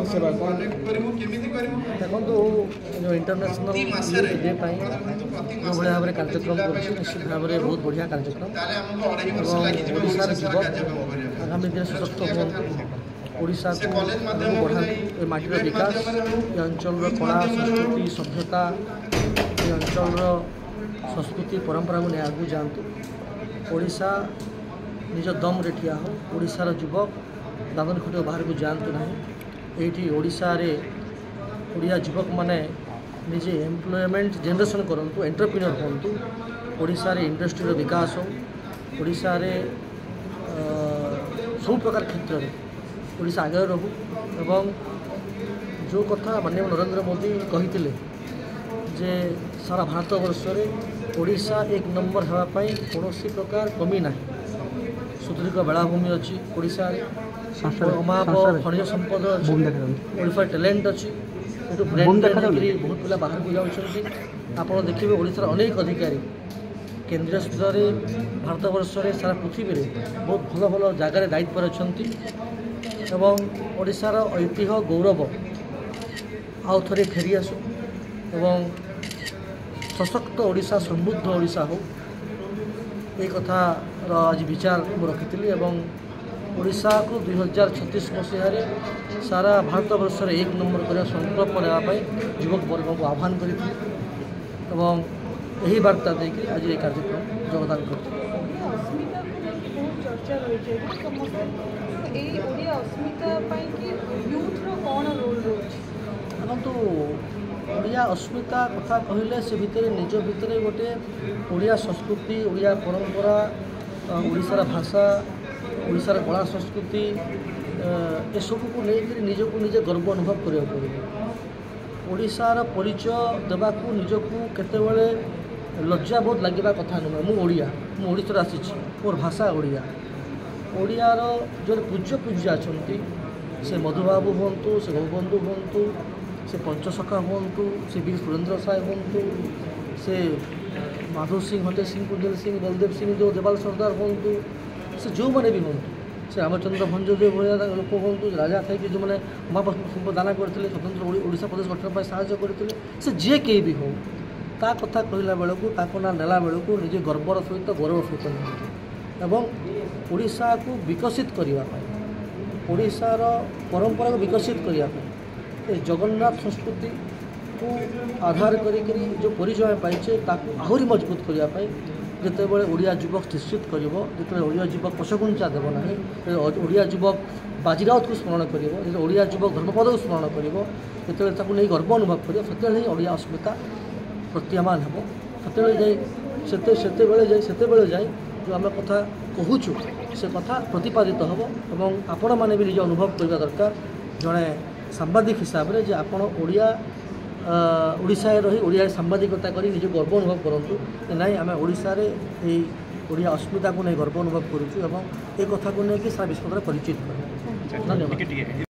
सेवा देखो जो इंटरनेशनल डे जो भाई भाव में कार्यक्रम कर निश्चित भाव में बहुत बढ़िया कार्यक्रम ओडार युवक आगामी दिन सशक्त हूँ ओडा को बढ़ा माटीर विकास ये अंचल कला संस्कृति सभ्यता ये अंचल संस्कृति परंपरा को नहीं आगू जातु ओडा निज दम रे ठिया हो ओडार युवक दादन खटिया बाहर को जातु ना ये ओडिशा रे ओडिया युवक माने निजे एम्प्लॉयमेंट जनरेशन करंतु एंटरप्रेन्योर होंतु ओडिशा रे इंडस्ट्री विकास हो ओडिशा रे सब प्रकार क्षेत्र में ओडिशा आगे रहू एवं जो कथा माननीय नरेंद्र मोदी कही जे सारा भारत वर्ष में ओडिशा एक नंबर होगापाई कौन प्रकार कमी ना सुदीर्घ बेलाभूमि अच्छी ओडिशा अमाप खनिज संपद अच्छी ओडिशा टैलेंट अच्छी बहुत पिला बाहर को जाऊँगी आप देखिए ओडिशार अनेक अधिकारी केंद्रीय स्तर में भारत वर्ष में सारा पृथ्वी में बहुत भल भल जगार दायित्व अच्छा एवं ओडिशार ऐतिह्य गौरव आउ थे फेरी आसू एवं सशक्त ओडिशा समृद्ध ओडिशा हो ये कथार आज विचार मुझे रखी एवं ओडिशा को 2036 मसीह सारा भारत वर्ष में एक नंबर कर संकल्प नापी युवक वर्ग को आह्वान करी एवं यही वार्ता देकर आज ये कार्यक्रम योगदान कर देखो ओडिया अस्मिता कथा कहले से भितर निज भितर गोटे ओडिया संस्कृति ओडिया परंपरा ओडिशार भाषा ओडिशार कला संस्कृति ये सब को लेकर निजक निजे गर्व अनुभव करा पड़े ओडिशार परिचय देवाकू निजकू केतेबेले लज्जा बहुत लगे कथा नुहे मुझा ओडिशा आसी मोर भाषा ओडिया ओडियार जो पूज्य पूज्य अच्छा से मधुबाबू हूँ से गोबंधु हूँ से पंचसखा हूँ से वीर सुरेंद्र साय हूँ से माधव सिंह हटे सिंह कुंजल सिंह बलदेव सिंह जो देवाल सरदार हूँ से जो मैंने भी हूँ से रामचंद्र भंजदेव भाया लोक हूँ राजा थे जो मैंने महाप्रभु दान करते स्वतंत्र ओडिशा प्रदेश गठन पर साहाय्य करते से जे कई भी हो ता कथा कहला बेलू ना नेला बेलू निजे गर्वर सहित गौरव सहित एवं ओडिशा को विकसित करने ओडिशार परंपरा को विकसित करने जगन्नाथ संस्कृति को आधार करी जो परिचय पाइचे ताकू आहरी मजबूत करने जितेबाला ओडिया युवक निश्चित कर जो ओडिया युवक पशकुंचा देव ना ओडिया युवक बाजीराउत को स्मरण कर ओडिया युवक धर्मपद को स्मरण कर जो नहीं गर्व अनुभव कर ओडिया अस्मिता प्रतीयमान हो सेतेबेले जाए जो आम कथा कहूँ से कथा प्रतिपादित हम और आपण मैंने भी निज अनुभव करने दरकार जड़े सांबादिक हिसाब से जे आपण ओडिशा रही ओडिया सांबादिकता करी निज गर्व अनुभव करूँ ना आम ओडिशा रे ओडिया अस्मिता को नहीं गर्व अनुभव करूँ और ये कथा को लेकिन सारा विश्व परिचित कर धन्यवाद।